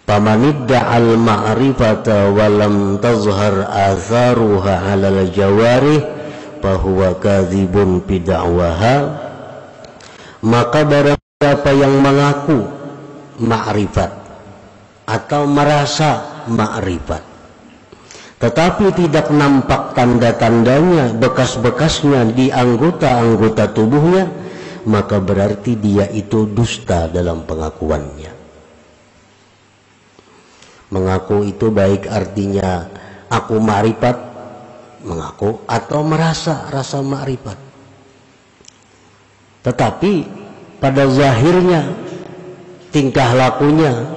Famanidda'al ma'rifata walam tazhar atharuha 'alal jawarih fahuwa kadzibun fi da'waha. Maka barang siapa yang mengaku ma'rifat atau merasa ma'rifat tetapi tidak nampak tanda-tandanya, bekas-bekasnya di anggota-anggota tubuhnya, maka berarti dia itu dusta dalam pengakuannya. Mengaku itu baik artinya aku ma'rifat, mengaku, atau merasa rasa ma'rifat. Tetapi pada zahirnya, tingkah lakunya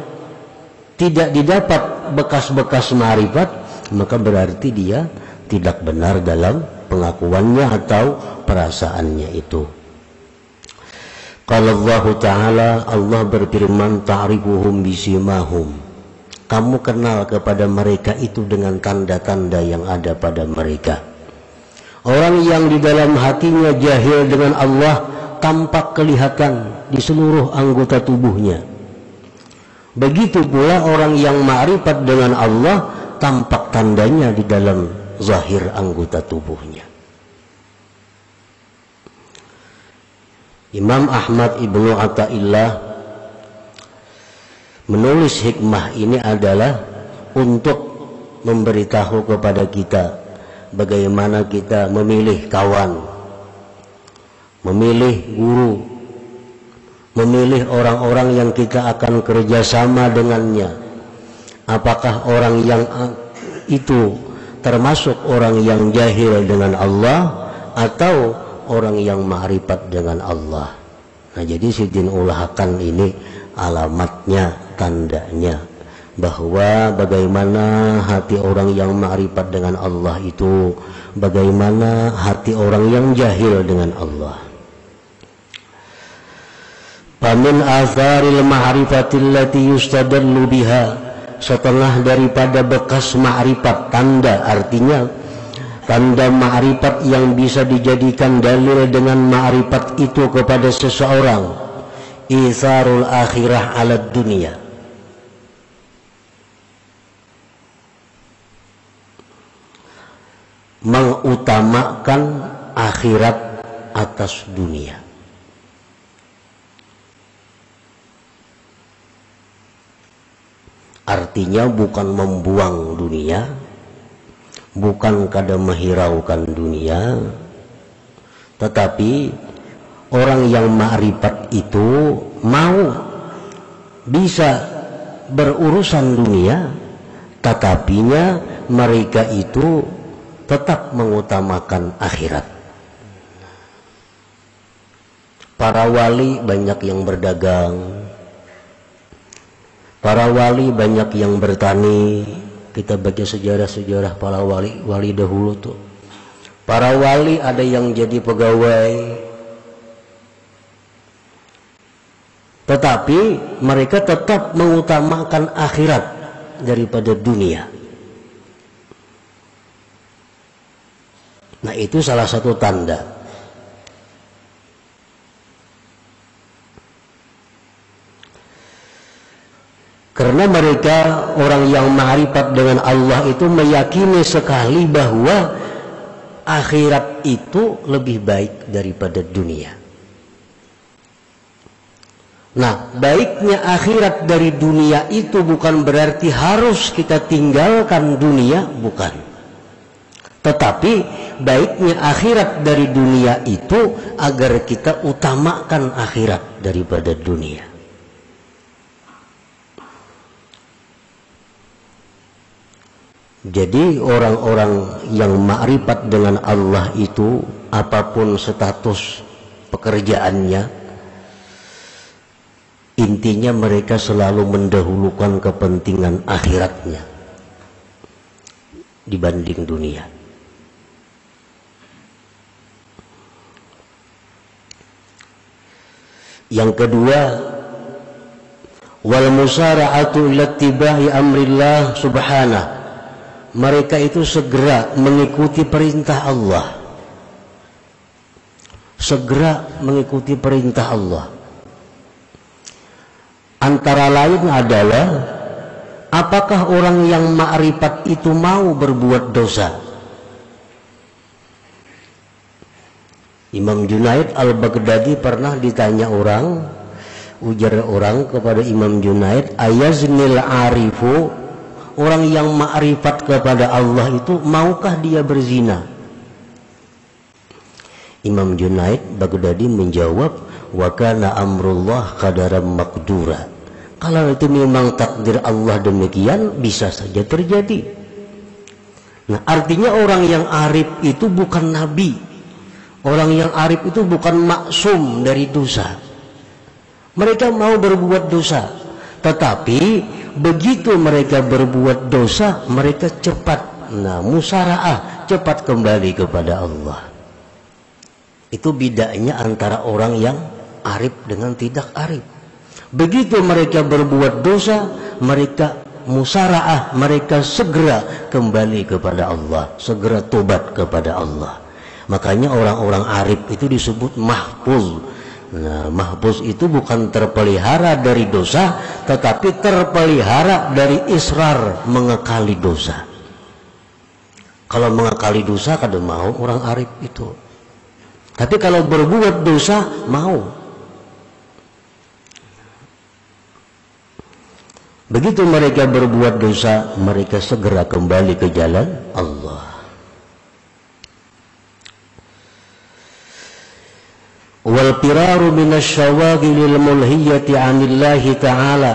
tidak didapat bekas-bekas ma'rifat, maka berarti dia tidak benar dalam pengakuannya atau perasaannya itu. Qala Allah Ta'ala, Allah berfirman, ta'rifuhum bisimahum. Kamu kenal kepada mereka itu dengan tanda-tanda yang ada pada mereka. Orang yang di dalam hatinya jahil dengan Allah tampak kelihatan di seluruh anggota tubuhnya. Begitu pula orang yang ma'rifat dengan Allah tampak tandanya di dalam zahir anggota tubuhnya. Imam Ahmad Ibnu Athaillah menulis hikmah ini adalah untuk memberitahu kepada kita bagaimana kita memilih kawan, memilih guru, memilih orang-orang yang kita akan kerjasama dengannya. Apakah orang yang itu termasuk orang yang jahil dengan Allah atau orang yang ma'rifat dengan Allah? Nah, jadi Sidin ulahkan ini alamatnya, tandanya bahwa bagaimana hati orang yang ma'rifat dengan Allah itu, bagaimana hati orang yang jahil dengan Allah. Famin atharil ma'rifatil lati yustadallu biha, setengah daripada bekas ma'rifat, tanda, artinya tanda ma'rifat yang bisa dijadikan dalil dengan ma'rifat itu kepada seseorang, isarul akhirah ala dunia, mengutamakan akhirat atas dunia. Artinya bukan membuang dunia, bukan kada menghiraukan dunia, tetapi orang yang ma'rifat itu mau bisa berurusan dunia, tetapinya mereka itu tetap mengutamakan akhirat. Para wali banyak yang berdagang, para wali banyak yang bertani. Kita baca sejarah-sejarah para wali dahulu tuh. Para wali ada yang jadi pegawai, tetapi mereka tetap mengutamakan akhirat daripada dunia. Nah, itu salah satu tanda. Karena mereka orang yang ma'rifat dengan Allah itu meyakini sekali bahwa akhirat itu lebih baik daripada dunia. Nah, baiknya akhirat dari dunia itu bukan berarti harus kita tinggalkan dunia, bukan. Tetapi baiknya akhirat dari dunia itu agar kita utamakan akhirat daripada dunia. Jadi orang-orang yang ma'rifat dengan Allah itu, apapun status pekerjaannya, intinya mereka selalu mendahulukan kepentingan akhiratnya dibanding dunia. Yang kedua, wal musara'atu ilattiba'i amrillah subhanahu, mereka itu segera mengikuti perintah Allah, segera mengikuti perintah Allah. Antara lain adalah Apakah orang yang ma'rifat itu mau berbuat dosa? Imam Junaid al-Baghdadi pernah ditanya orang, ujar orang kepada Imam Junaid, ayaznil arifu, orang yang ma'rifat kepada Allah itu maukah dia berzina? Imam Junaid Baghdadi menjawab, wa kana amrullah qadaran maqdura. Kalau itu memang takdir Allah demikian, bisa saja terjadi. Nah, artinya orang yang arif itu bukan nabi. Orang yang arif itu bukan maksum dari dosa. Mereka mau berbuat dosa, tetapi begitu mereka berbuat dosa, mereka cepat, musaraah, cepat kembali kepada Allah. Itu bedanya antara orang yang arif dengan tidak arif. Begitu mereka berbuat dosa, mereka musaraah, mereka segera kembali kepada Allah, segera tobat kepada Allah. Makanya orang-orang arif itu disebut mahfuz. Nah, mahfuz itu bukan terpelihara dari dosa, tetapi terpelihara dari israr, mengekali dosa. Kalau mengekali dosa kada mau orang arif itu. Tapi kalau berbuat dosa mau. Begitu mereka berbuat dosa, mereka segera kembali ke jalan Allah. Wal firaru minasyawagilil mulhiyati 'anillahi ta'ala,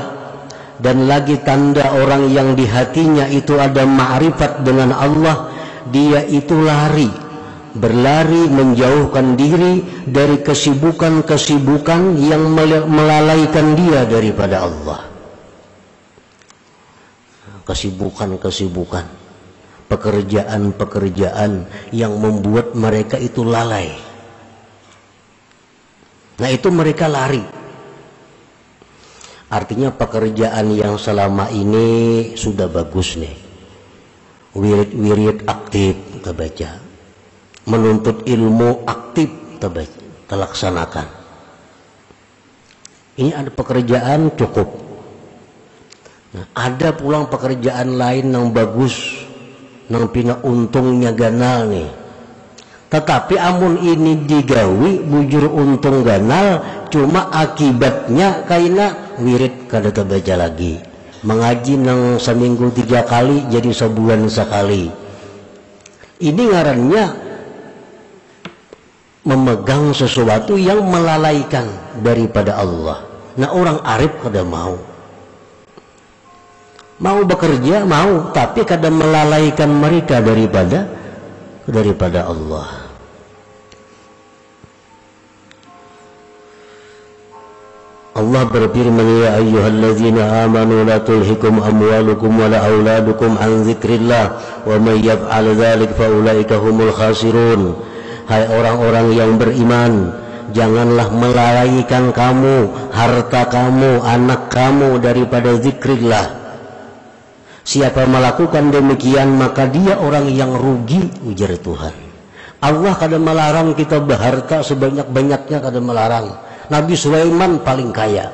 dan lagi tanda orang yang di hatinya itu ada ma'rifat dengan Allah, dia itu lari, berlari menjauhkan diri dari kesibukan-kesibukan yang melalaikan dia daripada Allah. Kesibukan-kesibukan, pekerjaan-pekerjaan yang membuat mereka itu lalai. Nah, itu mereka lari. Artinya pekerjaan yang selama ini sudah bagus nih, wirid-wirid aktif kita baca, menuntut ilmu aktif kita baca, kita laksanakan. Ini ada pekerjaan cukup. Nah, ada pulang pekerjaan lain yang bagus, yang pina untungnya ganal nih. Tetapi amun ini digawi bujur untung ganal, cuma akibatnya kaina wirid kada terbaca lagi. Mengaji nang seminggu 3 kali jadi sebulan sekali. Ini ngarannya memegang sesuatu yang melalaikan daripada Allah. Nah, orang arif kada mau. Mau bekerja, mau, tapi kadang melalaikan mereka daripada Allah. Allah berfirman, ya ayyuhalladzina amanu la tulhikum amwalukum wala auladukum an dzikrillah wa may yaf'al dzalik fa ulaika humul khasirun. Hai orang-orang yang beriman, janganlah melalaikan kamu, harta kamu, anak kamu daripada zikrillah. Siapa melakukan demikian maka dia orang yang rugi, ujar Tuhan. Allah kadang melarang kita berharta sebanyak-banyaknya, kadang melarang. Nabi Sulaiman paling kaya.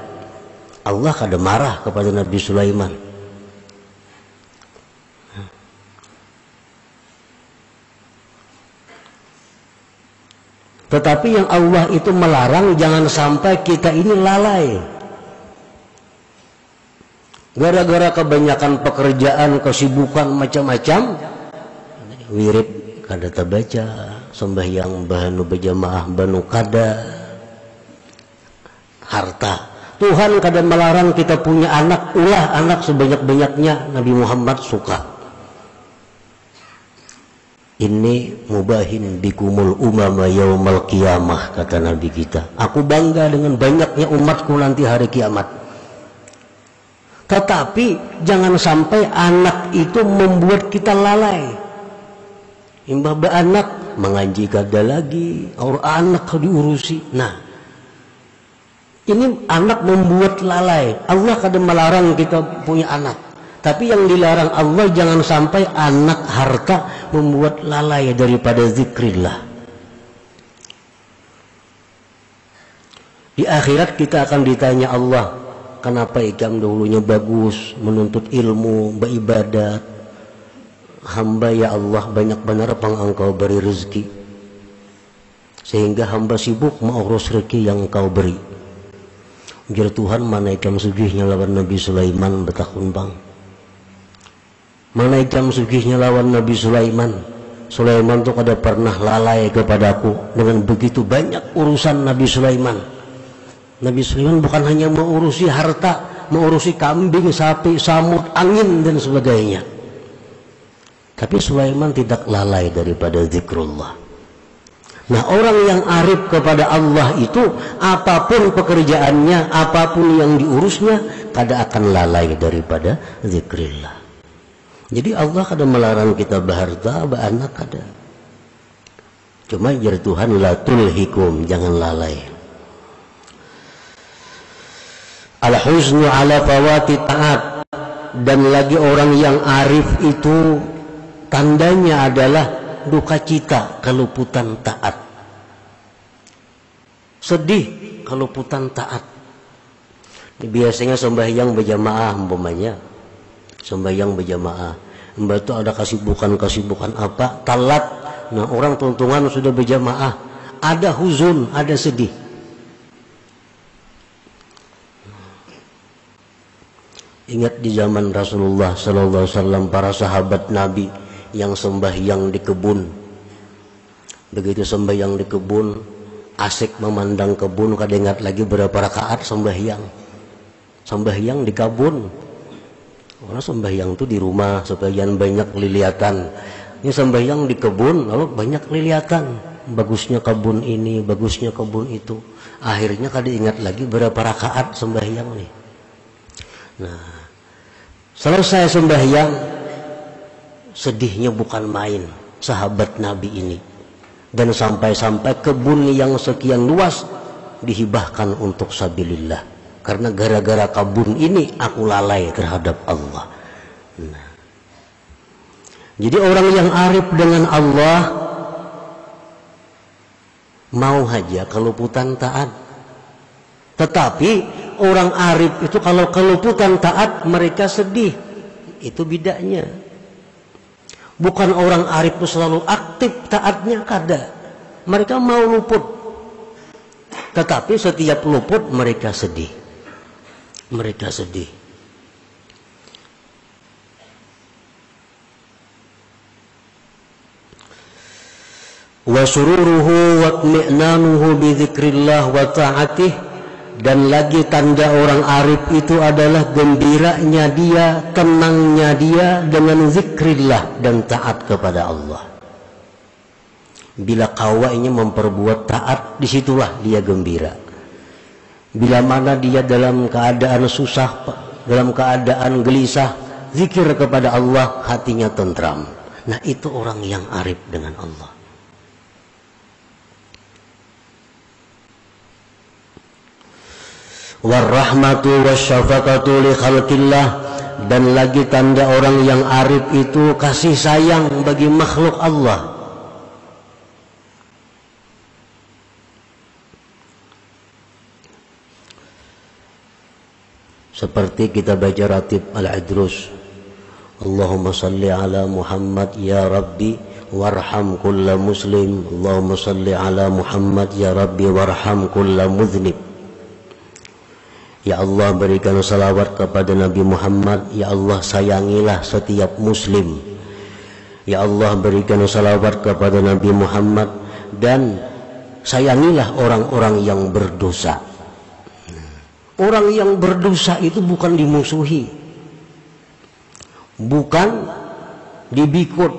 Allah kadang marah kepada Nabi Sulaiman. Tetapi yang Allah itu melarang jangan sampai kita ini lalai. Gara-gara kebanyakan pekerjaan, kesibukan macam-macam, wirid kada terbaca, sembahyang bahanu berjamaah banu kada, harta. Tuhan kada melarang kita punya anak, ulah anak sebanyak-banyaknya. Nabi Muhammad suka. Ini mubahin bikumul umama yaumal qiyamah, kata Nabi kita. Aku bangga dengan banyaknya umatku nanti hari kiamat. Tetapi jangan sampai anak itu membuat kita lalai. Imbah anak mengaji kada lagi, orang anak diurusi. Nah, ini anak membuat lalai. Allah kadang melarang kita punya anak. Tapi yang dilarang Allah jangan sampai anak harta membuat lalai daripada zikrillah. Di akhirat kita akan ditanya Allah, kenapa ikam dahulunya bagus menuntut ilmu, beribadat. Hamba ya Allah banyak benar pang engkau beri rezeki, sehingga hamba sibuk mengurus rezeki yang engkau beri. Ujar Tuhan, mana ikam sugihnya lawan Nabi Sulaiman betakun bang. Mana ikam sugihnya lawan Nabi Sulaiman. Sulaiman tuh kada pernah lalai kepadaku dengan begitu banyak urusan Nabi Sulaiman. Nabi Sulaiman bukan hanya mengurusi harta, mengurusi kambing, sapi, samud, angin dan sebagainya. Tapi Sulaiman tidak lalai daripada zikrullah. Nah, orang yang arif kepada Allah itu apapun pekerjaannya, apapun yang diurusnya, kada akan lalai daripada zikrillah. Jadi Allah kada melarang kita berharta, beranak kada. Cuma jar Tuhan la tulhikum, jangan lalai. Al-huznu ala fawati ta'at. Dan lagi orang yang arif itu tandanya adalah duka cita keluputan taat. Sedih keluputan taat. Biasanya sembahyang berjamaah umpamanya. Sembahyang berjamaah. Mbak itu ada kesibukan apa? Talat. Nah, orang tuntungan sudah berjamaah. Ada huzun, ada sedih. Ingat di zaman Rasulullah sallallahu alaihi wasallam, para sahabat Nabi yang sembahyang di kebun. Begitu sembahyang di kebun, asik memandang kebun, kada ingat lagi berapa rakaat sembahyang. Sembahyang di kebun. Orang sembahyang itu di rumah, sebagian banyak liliatan. Ini sembahyang di kebun, lalu banyak liliatan. Bagusnya kebun ini, bagusnya kebun itu. Akhirnya kada ingat lagi berapa rakaat sembahyang nih. Nah, selesai sembahyang, sedihnya bukan main sahabat Nabi ini. Dan sampai-sampai kebun yang sekian luas dihibahkan untuk sabilillah. Karena gara-gara kebun ini aku lalai terhadap Allah. Nah, jadi orang yang arif dengan Allah mau saja keluputan taat. Tetapi orang arif itu kalau keluputan taat mereka sedih. Itu bedanya. Bukan orang arif itu selalu aktif taatnya, kada. Mereka mau luput. Tetapi setiap luput mereka sedih. Mereka sedih. Wa sururuhu wa tmi'nanuhu bi dzikrillah wa ta'atih. Dan lagi tanda orang arif itu adalah gembiranya dia, tenangnya dia dengan zikrillah dan taat kepada Allah. Bila kawainya memperbuat taat, disitulah dia gembira. Bila mana dia dalam keadaan susah, dalam keadaan gelisah, zikir kepada Allah, hatinya tentram. Nah, itu orang yang arif dengan Allah. Warahmatu wasyafaqatu li khalqillah. Dan lagi tanda orang yang arif itu kasih sayang bagi makhluk Allah. Seperti kita baca ratib Al-Idrus, Allahumma salli ala Muhammad ya Rabbi warham kulla muslim. Allahumma salli ala Muhammad ya Rabbi warham kulla mudhnib. Ya Allah, berikan salawat kepada Nabi Muhammad. Ya Allah, sayangilah setiap muslim. Ya Allah, berikan salawat kepada Nabi Muhammad. Dan sayangilah orang-orang yang berdosa. Orang yang berdosa itu bukan dimusuhi, bukan dibikut.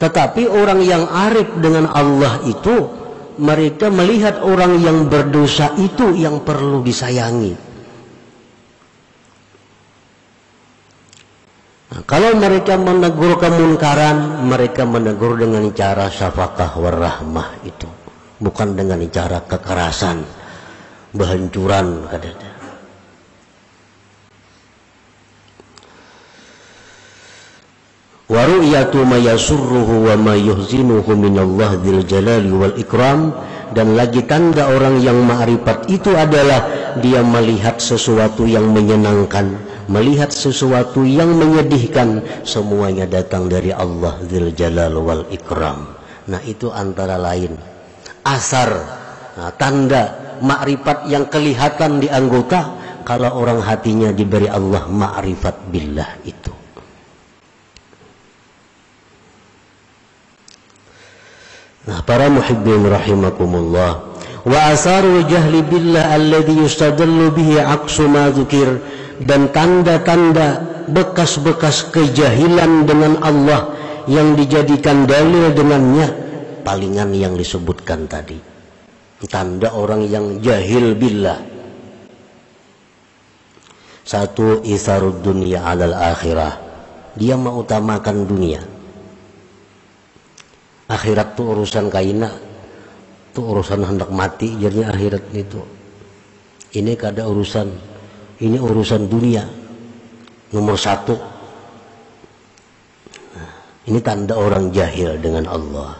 Tetapi orang yang arif dengan Allah itu, mereka melihat orang yang berdosa itu yang perlu disayangi. Nah, kalau mereka menegur kemunkaran, mereka menegur dengan cara syafaqah warahmah itu, bukan dengan cara kekerasan, kehancuran kadang. Wa ru'yatu ma yasurruhu wa ma yuhzinuhu minallah dzil jalali wal ikram. Dan lagi tanda orang yang ma'rifat itu adalah dia melihat sesuatu yang menyenangkan, melihat sesuatu yang menyedihkan, semuanya datang dari Allah Dzul Jalal wal Ikram. Nah, itu antara lain asar, tanda makrifat yang kelihatan di anggota kalau orang hatinya diberi Allah makrifat billah itu. Nah, para muhibbin rahimakumullah, wa asarul jahli billah alladhi yustadallu bihi aqsu ma dzukir, dan tanda-tanda bekas-bekas kejahilan dengan Allah yang dijadikan dalil dengannya palingan yang disebutkan tadi. Tanda orang yang jahil billah. Satu, isarud dunya alal akhirah, dia mengutamakan dunia. Akhirat tuh urusan kaina, tuh urusan hendak mati, jadinya akhirat itu. Ini kada urusan, ini urusan dunia nomor satu. Nah, ini tanda orang jahil dengan Allah.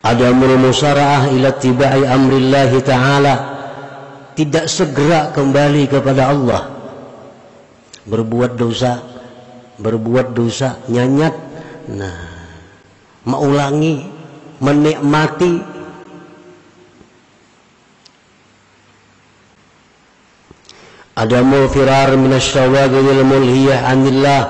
Adamul musara'ah ila tibai amrillahi ta'ala, tidak segera kembali kepada Allah. Berbuat dosa, nyanyat, nah, mengulangi, menikmati. Adamul firar minasyawagil mulhiyah anillah,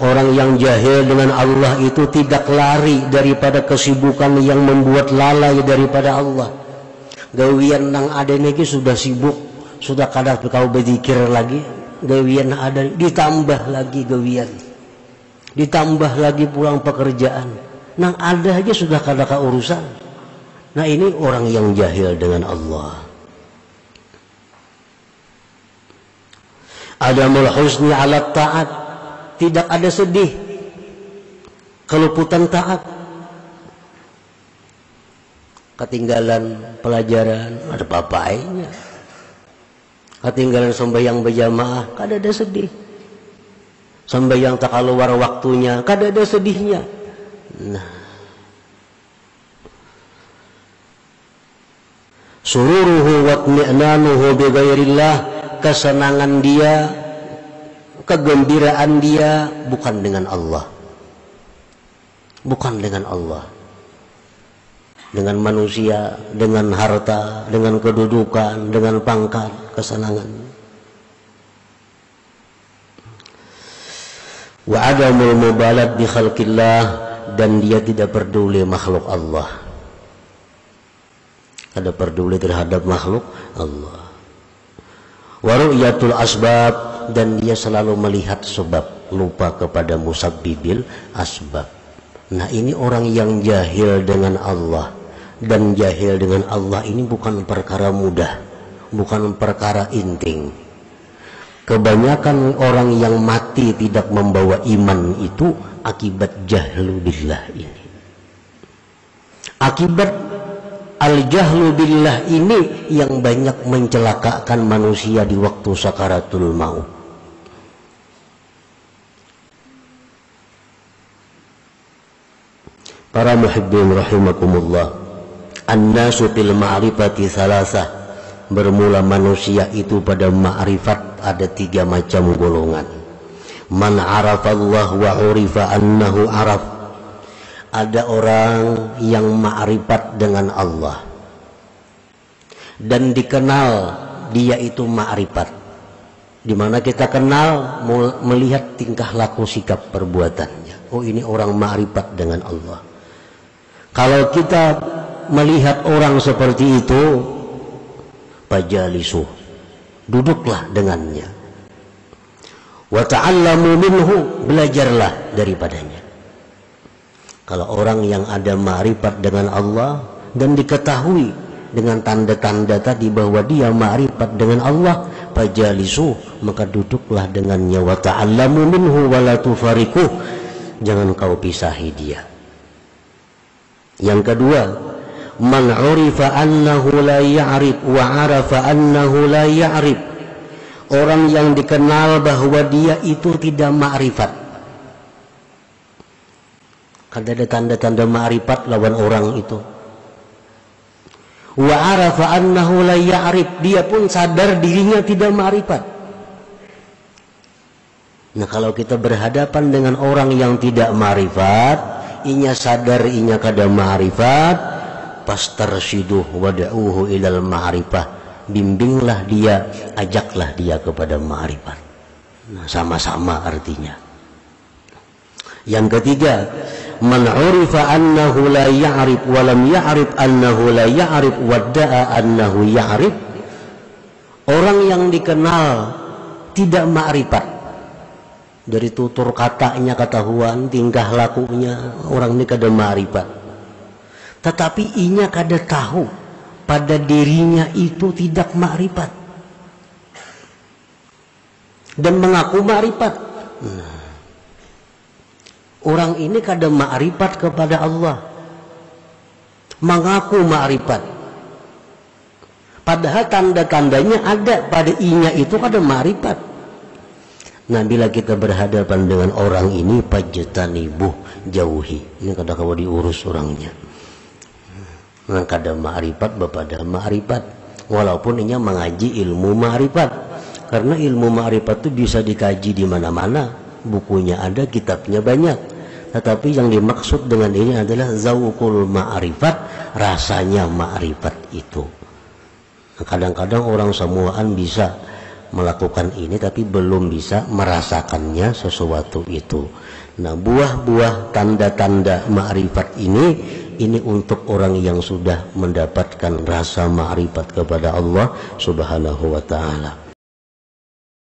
orang yang jahil dengan Allah itu tidak lari daripada kesibukan yang membuat lalai daripada Allah. Gawian nang ada niki sudah sibuk, sudah kadang kau berzikir lagi, gawian ada ditambah lagi gawian, ditambah lagi pulang pekerjaan. Nang ada aja sudah kada urusan. Nah, ini orang yang jahil dengan Allah. Adamul husni ala ta'at, tidak ada sedih keluputan taat. Ketinggalan pelajaran ada papainya, ketinggalan sembahyang berjamaah kada ada sedih, sembahyang tak keluar waktunya kada ada sedihnya. Nah, sururuhu wa tmi'nanuhu bi ghairillah, kesenangan dia, kegembiraan dia bukan dengan Allah, bukan dengan Allah, dengan manusia, dengan harta, dengan kedudukan, dengan pangkat, kesenangan. Wa adamul mubalat bi khalqillah, dan dia tidak peduli makhluk Allah, tidak peduli terhadap makhluk Allah. Wa ru'yatul asbab, dan dia selalu melihat sebab, lupa kepada musabbibil asbab. Nah, ini orang yang jahil dengan Allah. Dan jahil dengan Allah ini bukan perkara mudah, bukan perkara inting. Kebanyakan orang yang mati tidak membawa iman itu akibat jahlu billah ini. Akibat al-jahlu billah ini yang banyak mencelakakan manusia di waktu sakaratul maut. Para muhibbin rahimakumullah, an-nasu fil ma'rifati salasah, bermula manusia itu pada ma'rifat ada 3 macam golongan. Man arafallah wa urifa annahu araf, ada orang yang ma'rifat dengan Allah dan dikenal dia itu ma'rifat, dimana kita kenal melihat tingkah laku sikap perbuatannya. Oh, ini orang ma'rifat dengan Allah. Kalau kita melihat orang seperti itu, fajalisu, duduklah dengannya. Wa ta'allamu minhu, belajarlah daripadanya. Kalau orang yang ada ma'rifat dengan Allah dan diketahui dengan tanda-tanda tadi bahwa dia ma'rifat dengan Allah, fajalisu, maka duduklah dengannya. Wa ta'allamu minhu wa la tufariquh, jangan kau pisahi dia. Yang kedua, man urifa annahu la ya'rif wa arafa annahu la ya'rif, orang yang dikenal bahwa dia itu tidak ma'rifat. Kan ada tanda-tanda ma'rifat lawan orang itu. Wa arafa annahu la ya'rif, dia pun sadar dirinya tidak ma'rifat. Nah, kalau kita berhadapan dengan orang yang tidak ma'rifat, inya sadar inya kada ma'rifat, fastarshiduh wada'uhu ilal ma'rifah, bimbinglah dia, ajaklah dia kepada ma'rifat. Nah, sama-sama artinya. Yang ketiga, man urifa annahu la ya'rif wa lam ya'rif annahu la ya'rif wadda'a annahu ya'rif, orang yang dikenal tidak ma'rifat, dari tutur katanya ketahuan, tingkah lakunya orang ini kada ma'rifat, tetapi inya kada tahu pada dirinya itu tidak ma'rifat dan mengaku ma'rifat. Nah, orang ini kada ma'rifat kepada Allah, mengaku ma'rifat, padahal tanda-tandanya ada pada inya itu kada ma'rifat. Nah, bila kita berhadapan dengan orang ini, fajtanibuh, jauhi. Ini kada kawa diurus orangnya. Nah, kada ma'rifat bapada ma'rifat, walaupun inya mengaji ilmu ma'rifat, karena ilmu ma'rifat itu bisa dikaji di mana-mana, bukunya ada, kitabnya banyak. Tetapi yang dimaksud dengan ini adalah zauqul ma'rifat, rasanya ma'rifat itu. Nah, kadang-kadang orang semuaan bisa melakukan ini tapi belum bisa merasakannya sesuatu itu. Nah, buah-buah tanda-tanda ma'rifat ini untuk orang yang sudah mendapatkan rasa ma'rifat kepada Allah Subhanahu wa ta'ala.